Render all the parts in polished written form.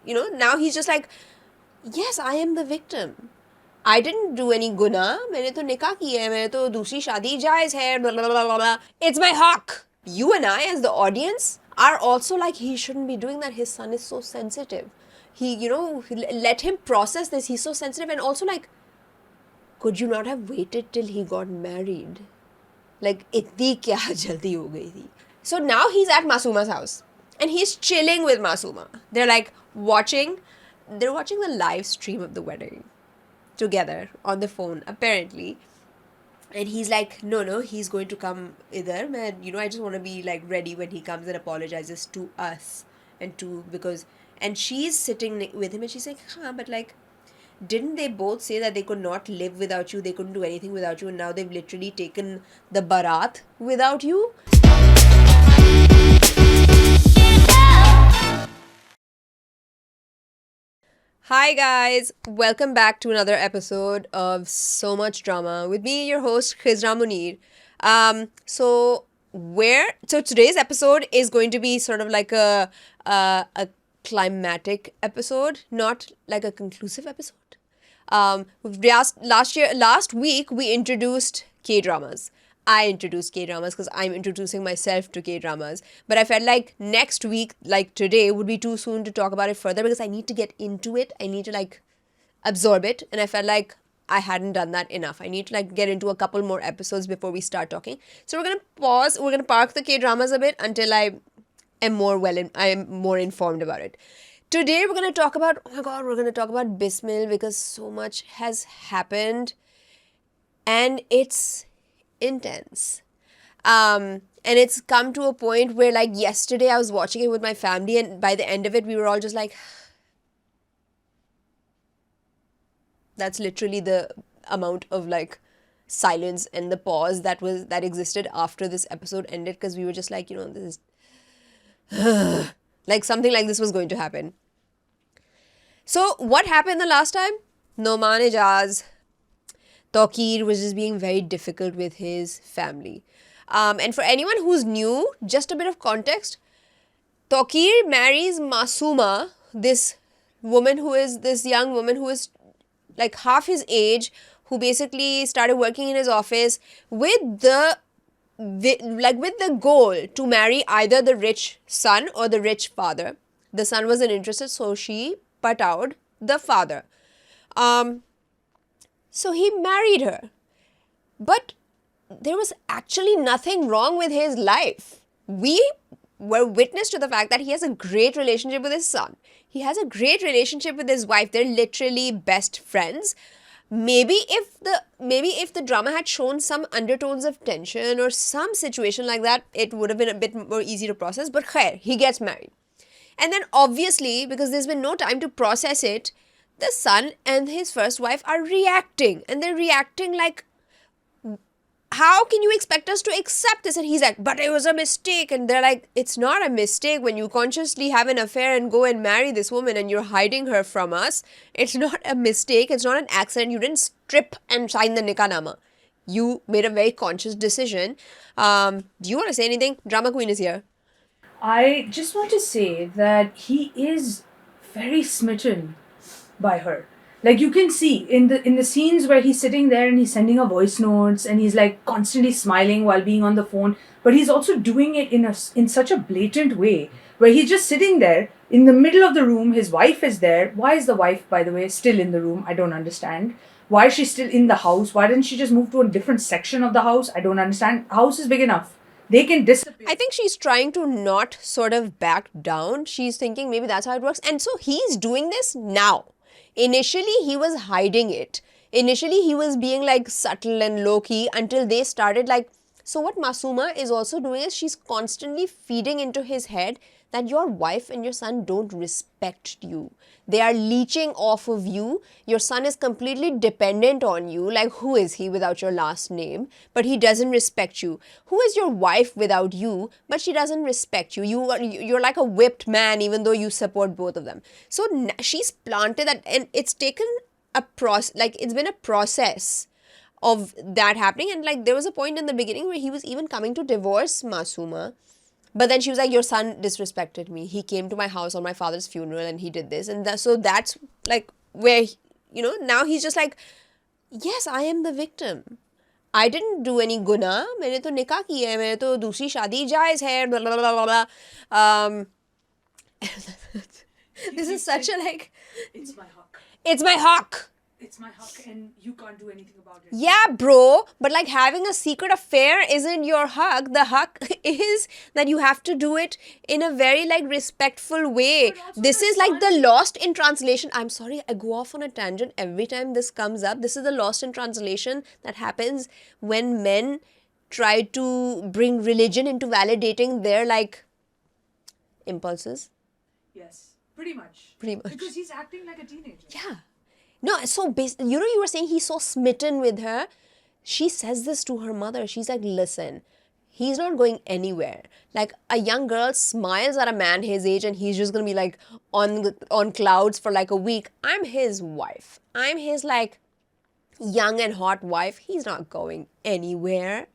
now he's just like, yes, I am the victim. I didn't do any guna. मैंने तो निकाह किया है, मैंने तो दूसरी शादी जायज़ है, blah, blah, blah, blah, blah. It's my haq. You and I, as the audience, are also like, he shouldn't be doing that. His son is so sensitive. Let him process this. He's so sensitive. And also, like, could you not have waited till he got married? Like, itni kya jaldi ho gayi thi. So now he's at Masuma's house. And he's chilling with Masuma. They're watching the live stream of the wedding together on the phone, apparently. And he's like, no, he's going to come idhar. Man, I just want to be like ready when he comes and apologizes to us. And she's sitting with him and she's like, but like, didn't they both say that they could not live without you? They couldn't do anything without you. And now they've literally taken the barat without you? Hi guys, welcome back to another episode of So Much Drama with me, your host Khizra Munir. So today's episode is going to be sort of like a climatic episode, not like a conclusive episode. Last week we introduced K-dramas. I introduced K-dramas because I'm introducing myself to K-dramas. But I felt like next week, like today, would be too soon to talk about it further because I need to get into it. I need to like absorb it. And I felt like I hadn't done that enough. I need to like get into a couple more episodes before we start talking. So we're going to pause. We're going to park the K-dramas a bit until I am more informed about it. Today we're going to talk about, we're going to talk about Bismil because so much has happened. And it's intense. And it's come to a point where like yesterday I was watching it with my family and by the end of it we were all just like, that's literally the amount of like silence and the pause that existed after this episode ended because we were just like, this is like something like this was going to happen. So what happened the last time? Noman Ijaz Tawqir was just being very difficult with his family. And for anyone who's new, just a bit of context, Tawqir marries Masuma, this young woman who is like half his age, who basically started working in his office with the goal to marry either the rich son or the rich father. The son wasn't interested, so she put out the father. So he married her. But there was actually nothing wrong with his life. We were witness to the fact that he has a great relationship with his son. He has a great relationship with his wife. They're literally best friends. Maybe if the drama had shown some undertones of tension or some situation like that, it would have been a bit more easy to process. But khair, he gets married. And then obviously, because there's been no time to process it, the son and his first wife are reacting. And they're reacting like, how can you expect us to accept this? And he's like, but it was a mistake. And they're like, it's not a mistake when you consciously have an affair and go and marry this woman and you're hiding her from us. It's not a mistake. It's not an accident. You didn't strip and sign the nikah nama. You made a very conscious decision. Do you want to say anything? Drama Queen is here. I just want to say that he is very smitten by her. Like you can see in the scenes where he's sitting there and he's sending her voice notes and he's like constantly smiling while being on the phone, but he's also doing it in such a blatant way where he's just sitting there in the middle of the room. His wife is there. Why is the wife, by the way, still in the room? I don't understand. Why is she still in the house? Why didn't she just move to a different section of the house? I don't understand. House is big enough. They can disappear. I think she's trying to not sort of back down. She's thinking maybe that's how it works. And so he's doing this now. Initially, he was hiding it. Initially, he was being like subtle and low-key until they started like... So what Masuma is also doing is she's constantly feeding into his head that your wife and your son don't respect you. They are leeching off of you. Your son is completely dependent on you. Like, who is he without your last name? But he doesn't respect you. Who is your wife without you? But she doesn't respect you. You're like a whipped man even though you support both of them. So she's planted that, and it's taken a process, like it's been a process of that happening. And like there was a point in the beginning where he was even coming to divorce Masuma. But then she was like, your son disrespected me. He came to my house on my father's funeral and he did this. And so that's like where, now he's just like, yes, I am the victim. I didn't do any guna. मैंने तो निकाह किया है. मैंने तो दूसरी शादी जायज़ है. Blah, blah, blah, blah, blah. This is such a like... It's my haq. It's my haq. It's my haq and you can't do anything about it. Yeah, bro. But like having a secret affair isn't your haq. The haq is that you have to do it in a very like respectful way. This is like the lost in translation. I'm sorry, I go off on a tangent every time this comes up. This is the lost in translation that happens when men try to bring religion into validating their like impulses. Yes, pretty much. Pretty much. Because he's acting like a teenager. Yeah. No, so you were saying he's so smitten with her. She says this to her mother. She's like, listen, he's not going anywhere. Like a young girl smiles at a man his age and he's just going to be like on clouds for like a week. I'm his wife. I'm his like young and hot wife. He's not going anywhere.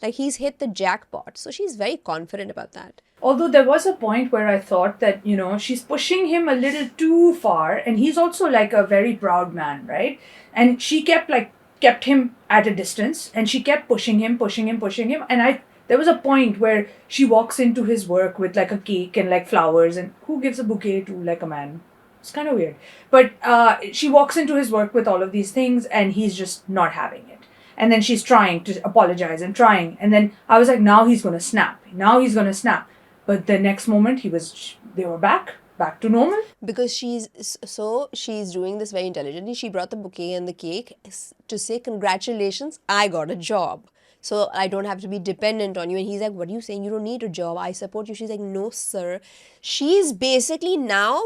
Like he's hit the jackpot. So she's very confident about that. Although there was a point where I thought that, she's pushing him a little too far, and he's also like a very proud man, right? And she kept him at a distance, and she kept pushing him. And there was a point where she walks into his work with like a cake and like flowers, and who gives a bouquet to like a man? It's kind of weird. But she walks into his work with all of these things, and he's just not having it. And then she's trying to apologize and trying. And then I was like, now he's going to snap. But the next moment they were back to normal. Because she's doing this very intelligently. She brought the bouquet and the cake to say, congratulations, I got a job. So I don't have to be dependent on you. And he's like, what are you saying? You don't need a job. I support you. She's like, no, sir. She's basically now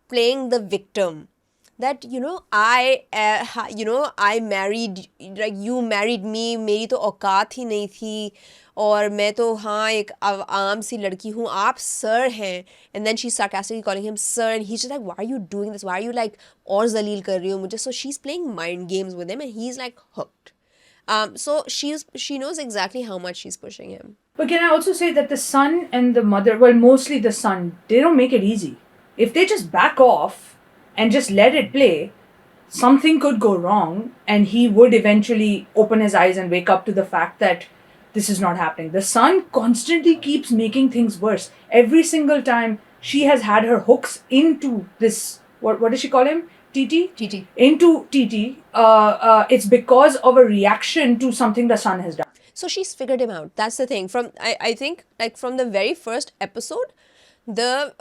playing the victim. That, I married, like you married me, मेरी तो औकात ही नहीं थी और मैं तो हाँ एक आम सी लड़की हूँ, आप sir हैं. And then she's sarcastically calling him sir and he's just like, why are you doing this? Why are you like और ज़लील कर रही हो मुझे? So she's playing mind games with him and he's like hooked. So she knows exactly how much she's pushing him. But can I also say that the son and the mother, well, mostly the son, they don't make it easy. If they just back off and just let it play, something could go wrong and he would eventually open his eyes and wake up to the fact that this is not happening. The son constantly keeps making things worse. Every single time she has had her hooks into this, what does she call him? TT? TT. Into TT. It's because of a reaction to something the son has done. So she's figured him out. That's the thing. I think like from the very first episode, the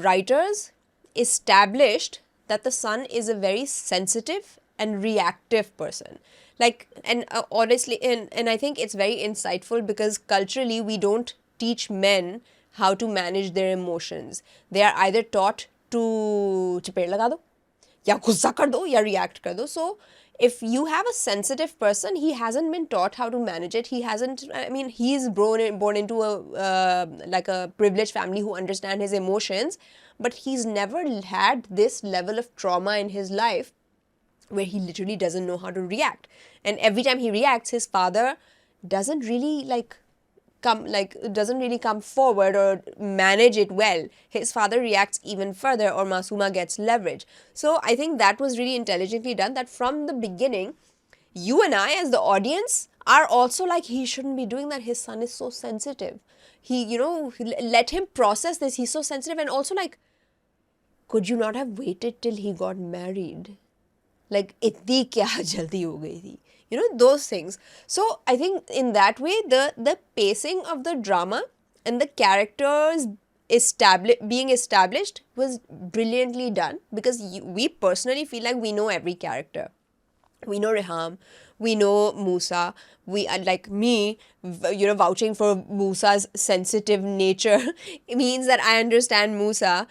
writers established that the son is a very sensitive and reactive person. Like, and honestly, and I think it's very insightful because culturally we don't teach men how to manage their emotions. They are either taught to chapeed laga do, ya gussa kar do, ya react kar do. So if you have a sensitive person, he hasn't been taught how to manage it. He's born into a privileged family who understand his emotions, but he's never had this level of trauma in his life where he literally doesn't know how to react. And every time he reacts, his father doesn't really come forward or manage it well. His father reacts even further or Masuma gets leverage. So I think that was really intelligently done, that from the beginning, you and I as the audience are also like, he shouldn't be doing that. His son is so sensitive. He, let him process this. He's so sensitive. And also like, could you not have waited till he got married? Like, itni kya jaldi ho gayi thi? Those things. So I think in that way, the pacing of the drama and the characters being established was brilliantly done, because we personally feel like we know every character. We know Reham, we know Musa, we are like me, vouching for Musa's sensitive nature. It means that I understand Musa.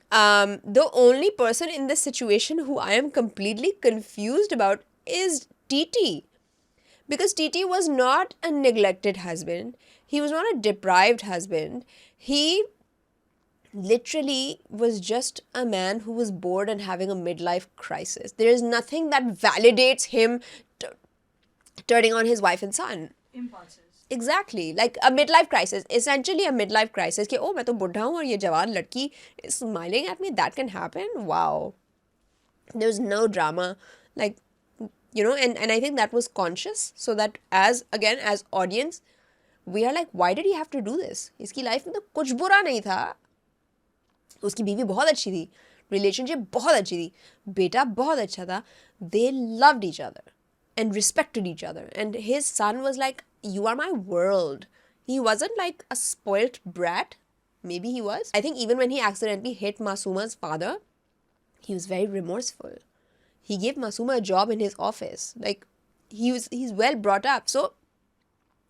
The only person in this situation who I am completely confused about is TT. Because TT was not a neglected husband. He was not a deprived husband. He literally was just a man who was bored and having a midlife crisis. There is nothing that validates him turning on his wife and son. Exactly. Like a midlife crisis. Essentially a midlife crisis. कि oh मैं तो बुढ़ा हूँ और ये जवान लड़की is smiling at me. That can happen. Wow. There's no drama. Like, and I think that was conscious. So that as audience, we are like, why did he have to do this? इसकी life में तो कुछ बुरा नहीं था. उसकी बीवी बहुत अच्छी थी. Relationship बहुत अच्छी थी. बेटा बहुत अच्छा था. They loved each other and respected each other. And his son was like, you are my world. He wasn't like a spoilt brat. Maybe he was. I think even when he accidentally hit Masuma's father, he was very remorseful. He gave Masuma a job in his office. Like, he's well brought up. So,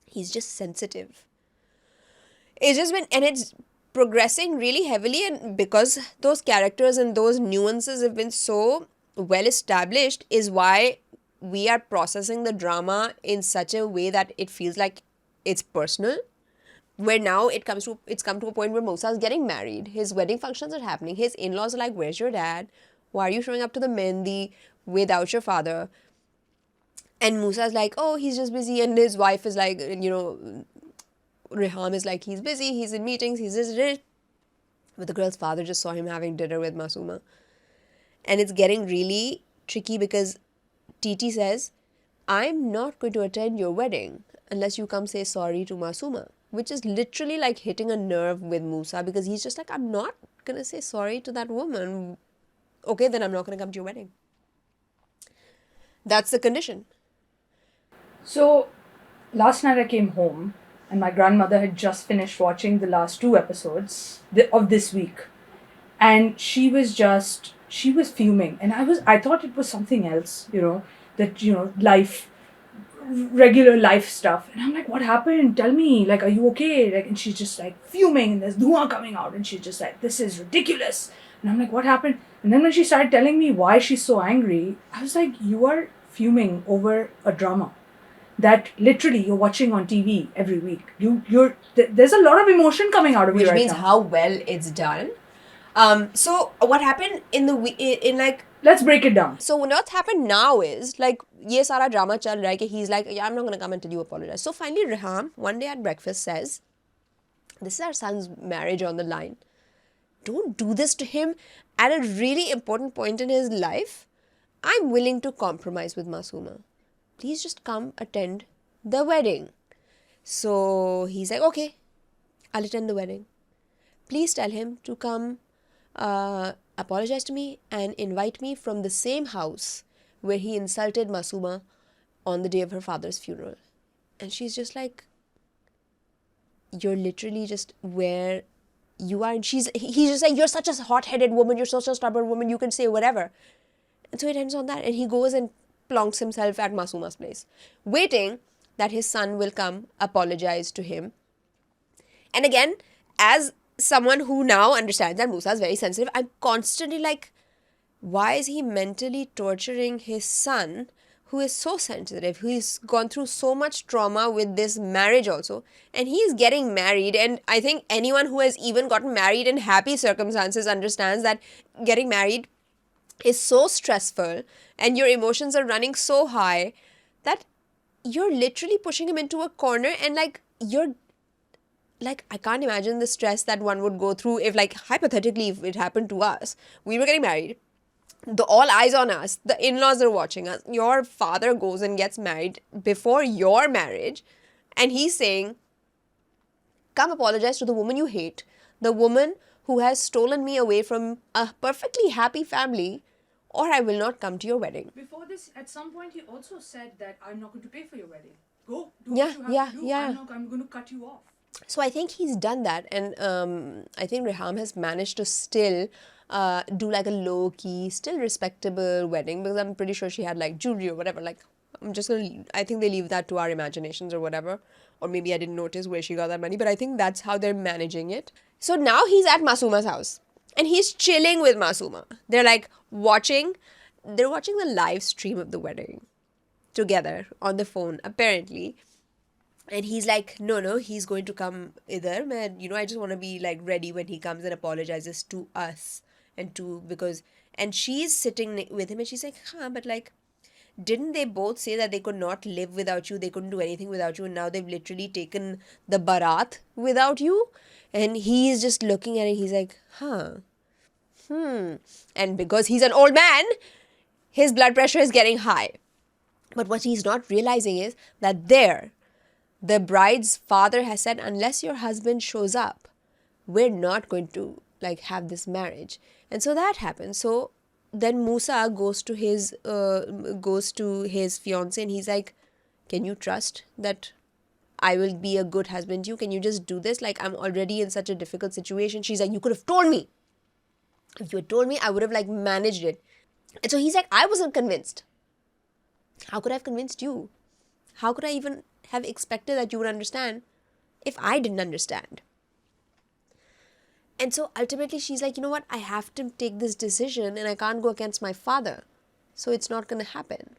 he's just sensitive. It's just and it's progressing really heavily, and because those characters and those nuances have been so well established is why we are processing the drama in such a way that it feels like it's personal. Where now it's come to a point where Musa is getting married. His wedding functions are happening. His in-laws are like, where's your dad? Why are you showing up to the Mendi without your father? And Musa is like, oh, he's just busy. And his wife is like, Reham is like, he's busy, he's in meetings, he's just... But the girl's father just saw him having dinner with Masuma. And it's getting really tricky because Titi says, I'm not going to attend your wedding unless you come say sorry to Masuma. Which is literally like hitting a nerve with Musa because he's just like, I'm not going to say sorry to that woman. Okay, then I'm not going to come to your wedding. That's the condition. So, last night I came home and my grandmother had just finished watching the last 2 episodes of this week. And she was fuming. And I thought it was something else, regular life stuff. And I'm like, what happened? Tell me, like, are you okay? Like, and she's just like fuming and there's dhua coming out. And she's just like, this is ridiculous. And I'm like, what happened? And then when she started telling me why she's so angry, I was like, you are fuming over a drama that literally you're watching on TV every week. There's a lot of emotion coming out of you right now. Which means how well it's done. So what happened in like... Let's break it down. So what's happened now is like ये सारा drama चल रहा है कि he's like, yeah, I'm not going to come until you apologize. So finally Reham one day at breakfast says, this is our son's marriage on the line. Don't do this to him at a really important point in his life. I'm willing to compromise with Masuma. Please just come attend the wedding. So he's like, okay, I'll attend the wedding. Please tell him to come apologize to me and invite me from the same house where he insulted Masuma on the day of her father's funeral. And she's just like, you're literally just where you are. And he's just like, you're such a hot-headed woman, you're such a stubborn woman, you can say whatever. And so it ends on that. And he goes and plonks himself at Masuma's place, waiting that his son will come apologize to him. And again, as someone who now understands that Musa is very sensitive, I'm constantly like, why is he mentally torturing his son who is so sensitive, who's gone through so much trauma with this marriage also, and he's getting married? And I think anyone who has even gotten married in happy circumstances understands that getting married is so stressful and your emotions are running so high that you're literally pushing him into a corner. And like, you're like, I can't imagine the stress that one would go through if, like, hypothetically, if it happened to us, we were getting married, all eyes on us, the in-laws are watching us, your father goes and gets married before your marriage, and he's saying, come apologize to the woman you hate, the woman who has stolen me away from a perfectly happy family, or I will not come to your wedding. Before this, at some point, he also said that I'm not going to pay for your wedding. Go, do what you have to do. I'm going to cut you off. So I think he's done that, and I think Reham has managed to still do like a low-key, still respectable wedding, because I'm pretty sure she had like jewelry or whatever. Like, I think they leave that to our imaginations or whatever. Or maybe I didn't notice where she got that money, but I think that's how they're managing it. So now he's at Masuma's house and he's chilling with Masuma. They're like watching the live stream of the wedding together on the phone, apparently. And he's like, no, he's going to come either. Man, I just want to be like ready when he comes and apologizes to us and she's sitting with him and she's like, but like, didn't they both say that they could not live without you, they couldn't do anything without you, and now they've literally taken the barat without you? And he's just looking at it, he's like, and because he's an old man, his blood pressure is getting high. But what he's not realizing is that the bride's father has said, unless your husband shows up, we're not going to like have this marriage. And so that happens. So then Musa goes to his fiance, and he's like, can you trust that I will be a good husband to you? Can you just do this? Like, I'm already in such a difficult situation. She's like, you could have told me. If you had told me, I would have like managed it. And so he's like, I wasn't convinced. How could I have convinced you? How could I even have expected that you would understand if I didn't understand? And so ultimately she's like, you know what? I have to take this decision and I can't go against my father. So it's not going to happen.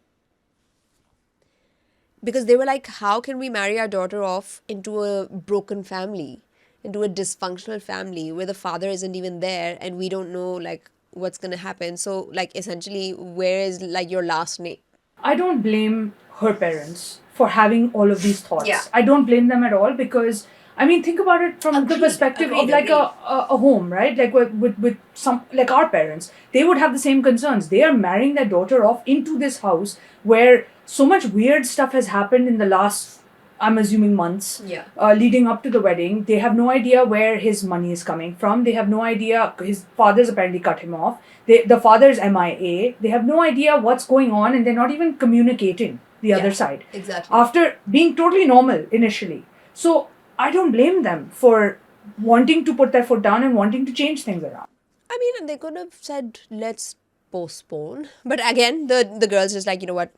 Because they were like, how can we marry our daughter off into a broken family, into a dysfunctional family where the father isn't even there and we don't know like what's going to happen? So like essentially, where is like your last name? I don't blame her parents for having all of these thoughts. Yeah. I don't blame them at all because, I mean, think about it from the perspective of like a home, right? Like with some, like our parents, they would have the same concerns. They are marrying their daughter off into this house where so much weird stuff has happened in the last, I'm assuming, months leading up to the wedding. They have no idea where his money is coming from. They have no idea. His father's apparently cut him off. The father's MIA. They have no idea what's going on, and they're not even communicating the other side. Exactly. After being totally normal initially. So I don't blame them for wanting to put their foot down and wanting to change things around. I mean, they could have said, let's postpone. But again, the girl's just like, you know what?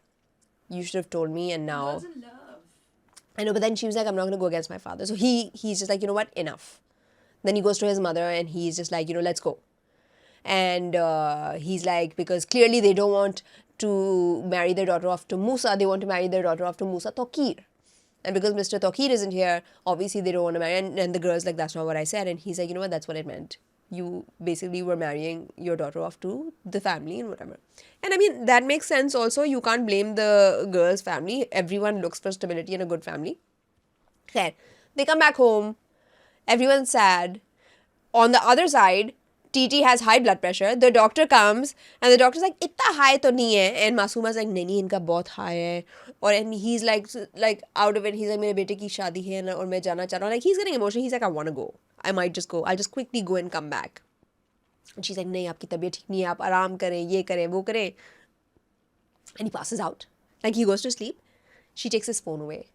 You should have told me, and now... I know, but then she was like, I'm not going to go against my father. So he's just like, you know what? Enough. Then he goes to his mother and he's just like, you know, let's go. And he's like, because clearly they don't want to marry their daughter off to Musa. They want to marry their daughter off to Musa Tokir. And because Mr. Tokir isn't here, obviously they don't want to marry. And the girl's like, that's not what I said. And he's like, you know what? That's what it meant. You basically were marrying your daughter off to the family and whatever. And I mean, that makes sense also. You can't blame the girl's family. Everyone looks for stability in a good family. Okay. They come back home. Everyone's sad. On the other side, TT has high blood pressure. The doctor comes and the doctor's like, itna high to nahi hai. And Masuma's like, nahi, inka bahut high hai. And he's like out of it. He's like, mere bete ki shaadi hai aur main jana cha raha hu. Like, he's getting emotional. He's like, I want to go. I might just go. I'll just quickly go and come back. And she's like, nahi, aapki tabiyat theek nahi hai. Aap aaram kare, ye kare, wo kare. And he passes out. Like, he goes to sleep. She takes his phone away.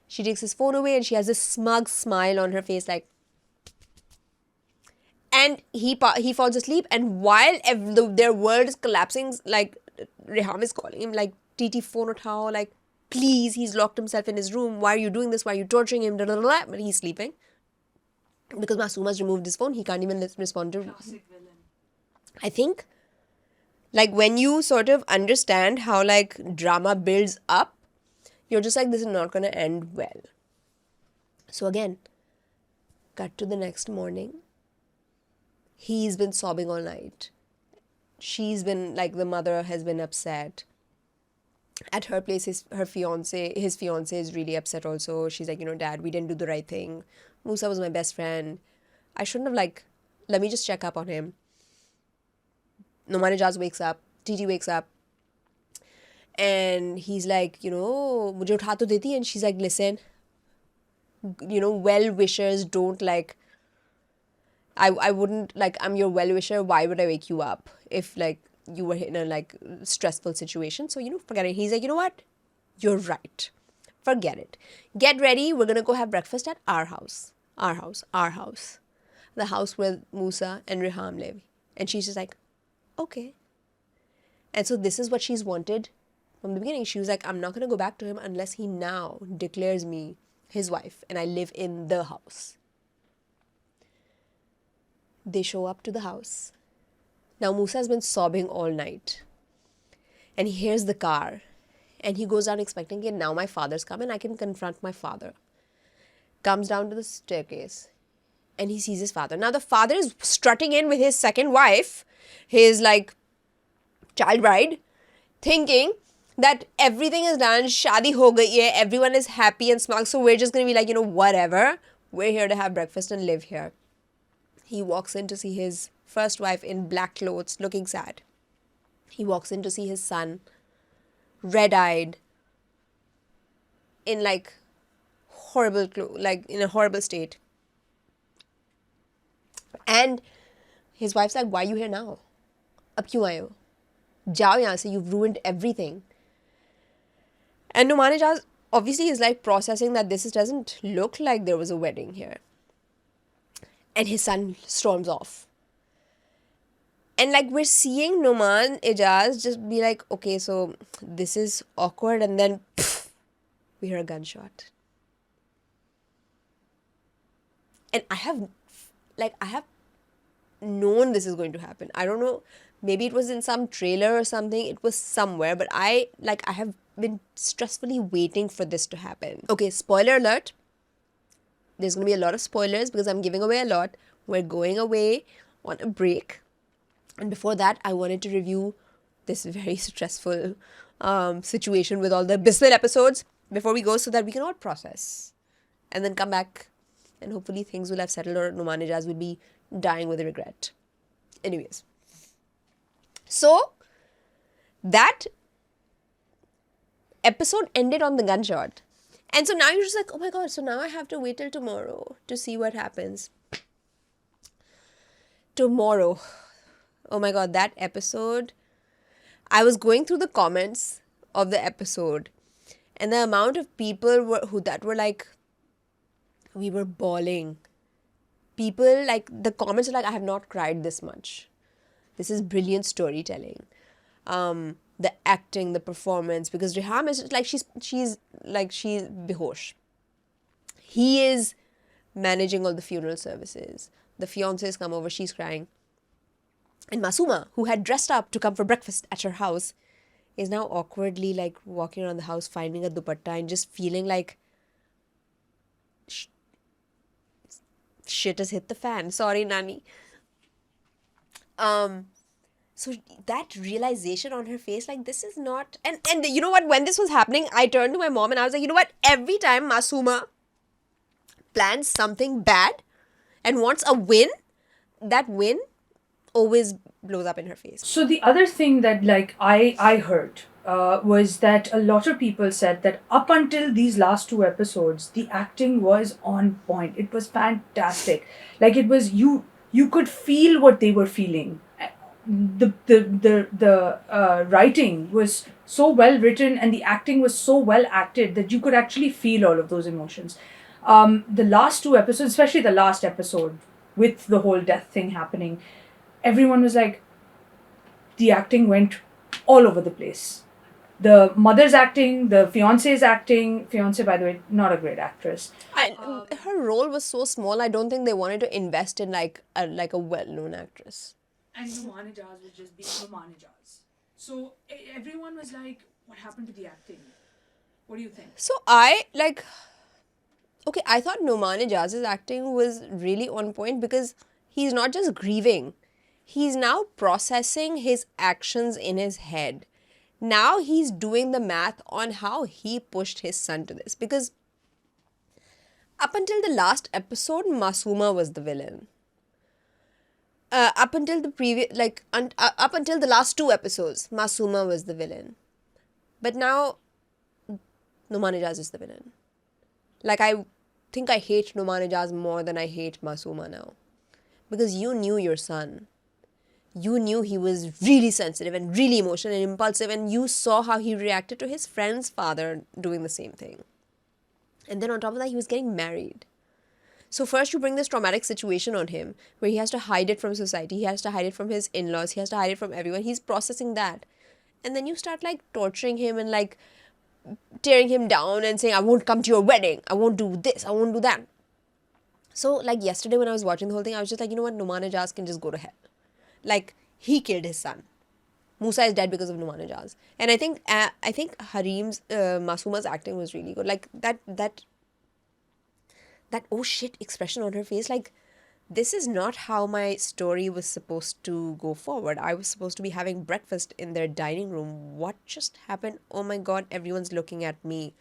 And she has this smug smile on her face, like, and he falls asleep, and while their world is collapsing, like, Reham is calling him, like, TT phone uthao, like, please, he's locked himself in his room, why are you doing this, why are you torturing him, but he's sleeping. Because Masuma's removed his phone, he can't even respond to... Classic villain. I think, like, when you sort of understand how, like, drama builds up, you're just like, this is not going to end well. So again, cut to the next morning. He's been sobbing all night. She's been, like, the mother has been upset. At her place, his fiance is really upset also. She's like, you know, Dad, we didn't do the right thing. Musa was my best friend. I shouldn't have, like, let me just check up on him. Noman Ijaz wakes up. TT wakes up. And he's like, you know, mujhe utha to deti. And she's like, listen, you know, well-wishers don't, like, I wouldn't, like, I'm your well-wisher. Why would I wake you up if, like, you were in a, like, stressful situation? So, you know, forget it. He's like, you know what? You're right. Forget it. Get ready. We're going to go have breakfast at our house. Our house. The house where Musa and Reham live. And she's just like, okay. And so this is what she's wanted from the beginning. She was like, I'm not going to go back to him unless he now declares me his wife and I live in the house. They show up to the house. Now Musa has been sobbing all night. And he hears the car. And he goes down expecting, okay, now my father's come and I can confront my father. Comes down to the staircase. And he sees his father. Now the father is strutting in with his second wife. His, like, child bride. Thinking that everything is done, shadi ho gayi hai, everyone is happy and smug, so we're just gonna be like, whatever, we're here to have breakfast and live here. He walks in to see his first wife in black clothes, looking sad. He walks in to see his son, red-eyed, in like horrible like in a horrible state. And his wife's like, why are you here now? Ab kyun aaye ho? Jao yahan se, you've ruined everything. And Numan Ijaz obviously is like processing that this doesn't look like there was a wedding here. And his son storms off. And like we're seeing Numan Ijaz just be like, okay, so this is awkward, and then we hear a gunshot. And I have known this is going to happen. I don't know, maybe it was in some trailer or something, it was somewhere, but I have been stressfully waiting for this to happen. Okay, spoiler alert. There's going to be a lot of spoilers because I'm giving away a lot. We're going away on a break. And before that, I wanted to review this very stressful situation with all the Bismil episodes before we go, so that we can all process. And then come back and hopefully things will have settled, or Numan Ijaz will be dying with regret. Anyways. So, that episode ended on the gunshot. And so now you're just like, oh my god, so now I have to wait till tomorrow to see what happens. Tomorrow. Oh my god, that episode. I was going through the comments of the episode, and the amount of people who were like, we were bawling. People, like, the comments are like, I have not cried this much. This is brilliant storytelling. The acting, the performance, because Riham is like, she's behosh. He is managing all the funeral services. The fiancés come over, she's crying. And Masuma, who had dressed up to come for breakfast at her house, is now awkwardly like walking around the house, finding a dupatta and just feeling like shit has hit the fan. Sorry, Nani. So that realization on her face, like, this is not... And you know what? When this was happening, I turned to my mom and I was like, you know what? Every time Masuma plans something bad and wants a win, that win always blows up in her face. So the other thing that like I heard was that a lot of people said that up until these last two episodes, the acting was on point. It was fantastic. Like, it was, you could feel what they were feeling. The writing was so well written and the acting was so well acted that you could actually feel all of those emotions. The last two episodes, especially the last episode with the whole death thing happening, everyone was like, the acting went all over the place. The mother's acting, the fiance's acting. Fiance, by the way, not a great actress. Her role was so small, I don't think they wanted to invest in like a well-known actress. And Numan Ijaz was just being Numan Ijaz. So everyone was like, what happened to the acting? What do you think? So I thought Numan Ijaz's acting was really on point because he's not just grieving. He's now processing his actions in his head. Now he's doing the math on how he pushed his son to this. Because up until the last episode, Masuma was the villain. Up until the last two episodes, Masuma was the villain. But now, Numan Ijaz is the villain. Like, I think I hate Numan Ijaz more than I hate Masuma now. Because you knew your son. You knew he was really sensitive and really emotional and impulsive, and you saw how he reacted to his friend's father doing the same thing. And then on top of that, he was getting married. So first you bring this traumatic situation on him where he has to hide it from society, he has to hide it from his in-laws, he has to hide it from everyone. He's processing that. And then you start like torturing him and like tearing him down and saying, I won't come to your wedding, I won't do this, I won't do that. So like yesterday when I was watching the whole thing, I was just like, you know what, Numan Ijaz can just go to hell. Like, he killed his son. Musa is dead because of Numan Ijaz. And I think Harim's, Masuma's acting was really good. Like, that oh shit expression on her face, like, this is not how my story was supposed to go forward. I was supposed to be having breakfast in their dining room. What just happened? Oh my god, everyone's looking at me.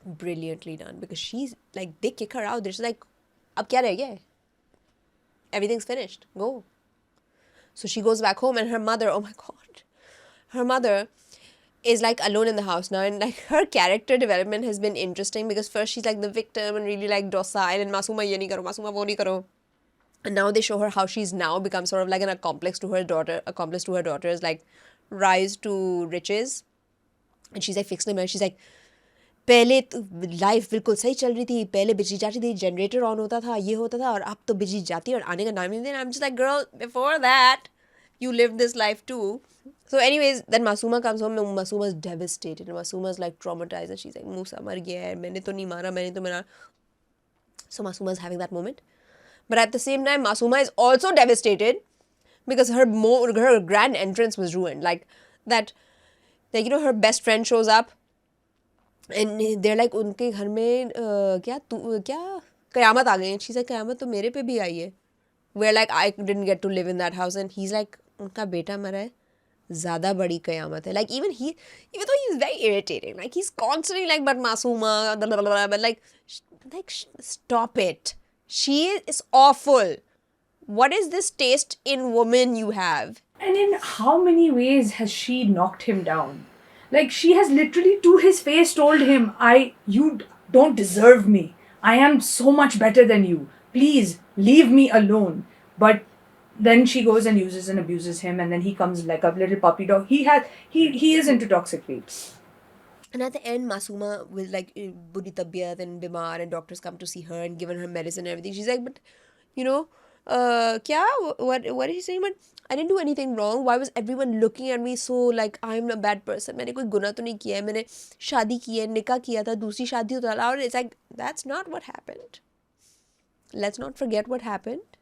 Brilliantly done, because she's like, they kick her out. They're just like, ab kya reh gaya? Everything's finished. Go. So she goes back home, and her mother, oh my god, her mother is like alone in the house now, and like her character development has been interesting, because first she's like the victim and really like docile and Masuma ye nahi karo, Masuma wo nahi karo. And now they show her how she's now become sort of like an accomplice to her daughter's like rise to riches. And she's like fixing them, and she's like, पहले तो life बिल्कुल सही चल रही थी, पहले बिजली जाती थी, जनरेटर ऑन होता था, ये होता था, और अब तो बिजली जाती है और आने का नाम नहीं देना. I'm just like, girl, before that you lived this life too. So anyways, then Masuma comes home, and Masuma's devastated, and Masuma's like traumatized, and she's like, Musa mar gaya hai, मैंने तो नहीं मारा, मैंने तो मारा. So Masuma's having that moment. But at the same time, Masuma is also devastated because her grand entrance was ruined. Like that, like, you know, her best friend shows up, and they're like, उनके घर में क्या कयामत आ गई है. She's like, कयामत तो मेरे पे भी आई है. Where like I didn't get to live in that house, and he's like, उनका बेटा मरा है, ज़्यादा बड़ी कयामत है. Like even though he's very irritating, like he's constantly like, but Masuma, blah, blah, blah, but like stop it. She is awful. What is this taste in woman you have? And in how many ways has she knocked him down? Like, she has literally to his face told him, you don't deserve me. I am so much better than you. Please, leave me alone. But then she goes and uses and abuses him, and then he comes like a little puppy dog. He is into toxic traits. And at the end, Masuma with like budi tabiyat and bimar, and doctors come to see her and given her medicine and everything. She's like, but you know, kya? What is he saying? But I didn't do anything wrong. Why was everyone looking at me so like I'm a bad person? मैंने कोई गुनाह तो नहीं किया है. मैंने शादी की है, निकाह किया था, दूसरी शादी होता था. It's like, that's not what happened. Let's not forget what happened.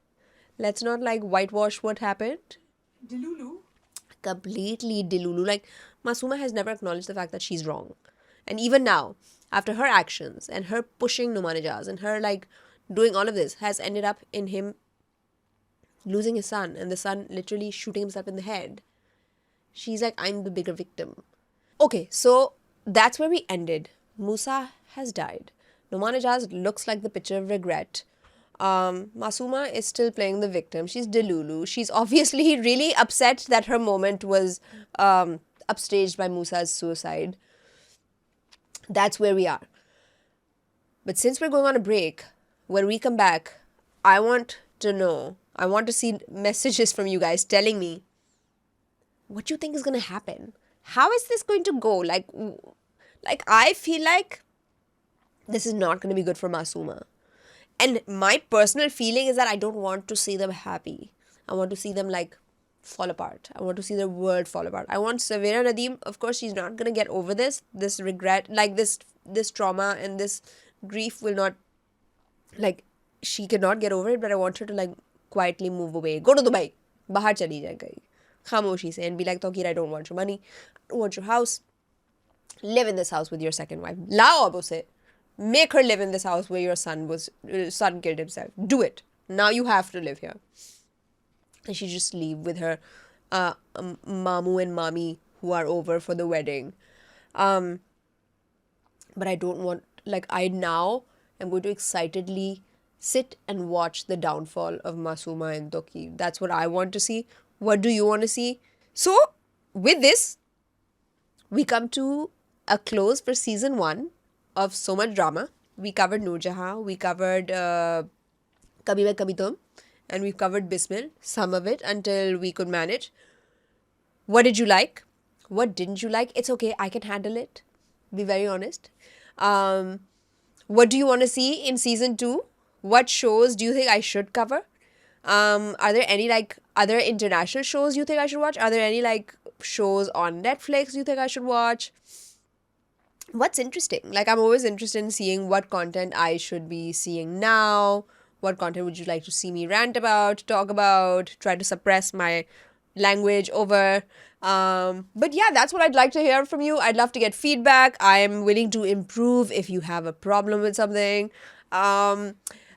Let's not like whitewash what happened. Delulu. Completely delulu. Like, Masuma has never acknowledged the fact that she's wrong. And even now, after her actions and her pushing Numanijaz and her like doing all of this, has ended up in him losing his son, and the son literally shooting himself in the head. She's like, I'm the bigger victim. Okay, so that's where we ended. Musa has died. Numanijaz looks like the picture of regret. Masuma is still playing the victim. She's delulu. She's obviously really upset that her moment was upstaged by Musa's suicide. That's where we are. But since we're going on a break, when we come back, I want to see messages from you guys telling me what you think is going to happen. How is this going to go? Like I feel like this is not going to be good for Masuma. And my personal feeling is that I don't want to see them happy. I want to see them like fall apart. I want to see their world fall apart. I want Savera Nadeem, of course, she's not going to get over this regret, like this trauma and this grief will not, like, she cannot get over it, but I want her to like quietly move away. Go to Dubai. Bahar chali jaye kahin. Khamoshi se, and be like, Tawqir, I don't want your money. I don't want your house. Live in this house with your second wife. Lao ab use. Make her live in this house where your son killed himself. Do it. Now you have to live here. And she just leave with her mamu and mami who are over for the wedding. But I don't want, like, I now am going to excitedly sit and watch the downfall of Masuma and Toki. That's what I want to see. What do you want to see? So, with this, we come to a close for season 1 of So Much Drama. We covered Noor Jahan, we covered Kabhi Main Kabhi Tum, and we've covered Bismil, some of it, until we could manage. What did you like? What didn't you like? It's okay, I can handle it. Be very honest. What do you want to see in season 2? What shows do you think I should cover? Are there any like other international shows you think I should watch? Are there any like shows on Netflix you think I should watch? What's interesting? Like, I'm always interested in seeing what content I should be seeing now. What content would you like to see me rant about, talk about, try to suppress my language over? But yeah, that's what I'd like to hear from you. I'd love to get feedback. I'm willing to improve if you have a problem with something.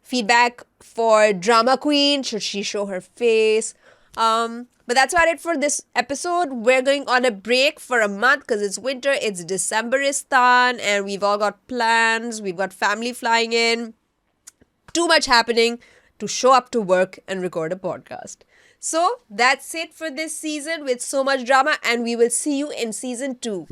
feedback for Drama Queen. Should she show her face? But that's about it for this episode. We're going on a break for a month because it's winter. It's Decemberistan and we've all got plans. We've got family flying in. Too much happening to show up to work and record a podcast. So that's it for this season with so much drama, and we will see you in season 2.